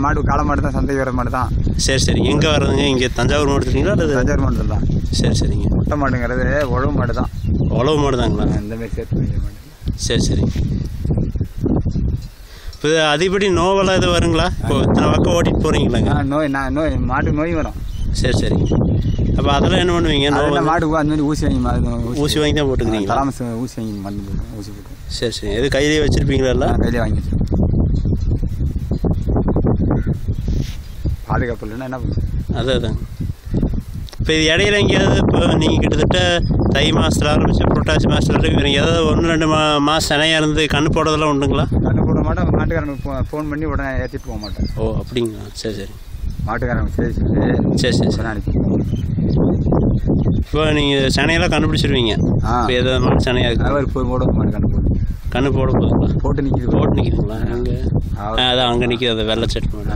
மாடு காளை மாடு தான், சந்தைக்கு வர மாடு தான். சரி சரி. எங்கே வர்றதுங்க? இங்கே தஞ்சாவூர் மாவட்டத்துலீங்களா அல்லது? தஞ்சாவூர் மாவட்டம் தான். சரி சரிங்க. முட்டை மாடுங்கிறது உழவு மாடு தான். உழவு மாடு தாங்களா? இந்தமாரி சேர்த்து மாடு. சரி சரிங்க. இப்போ அதிகப்படி நோவெல்லாம் எதுவும் வருங்களா? இப்போ இத்தனை பக்கம் ஓட்டிகிட்டு போகிறீங்களாங்க? நோய் மாட்டுக்கு நோய் வரும். சரி சரிங்க. அப்போ அதெல்லாம் என்ன பண்ணுவீங்க? மாட்டுக்கு அந்த மாதிரி ஊசி வாங்கி ஊசி வாங்கி தான் போட்டுக்கிறீங்க? தலாமஸ் ஊசி வாங்கி மருந்து போட்டு ஊசி போட்டு. சரி சரி. எது கையிலே வச்சுருப்பீங்களா? இல்லை கையிலே வாங்கி பாதுகாப்பு இல்லைன்னா என்ன பண்ணுறது? அதான். இப்போ இது இடையில எங்கேயாவது இப்போ நீங்கள் கிட்டத்தட்ட தை மாதத்தில் ஆரம்பித்து புரட்டாசி மாதத்தில் இருக்கிறீங்க, ஏதாவது 1-2 மாதம் சினையாக இருந்து கண்ணு போடுறதெல்லாம் உண்டுங்களா? கண்ணு போட மாட்டேன். மாட்டுக்காரனுக்கு ஃபோன் பண்ணி உடனே ஏற்றிட்டு போக மாட்டேன். ஓ அப்படிங்களா? சரி சரி. மாட்டுக்காரனுக்கு சரி சரி அனுப்பி. இப்போ நீங்கள் சனையெல்லாம் கண்டுபிடிச்சிருவீங்க. இப்போ ஏதாவது மாடு சனையாக போட மாடு கண்ணு போட போதுங்களா? போட்டு நிற்கிதுங்களா? அங்கே அதான் அங்கே நிற்கிது, அது வெள்ளை சட்டு மாடு.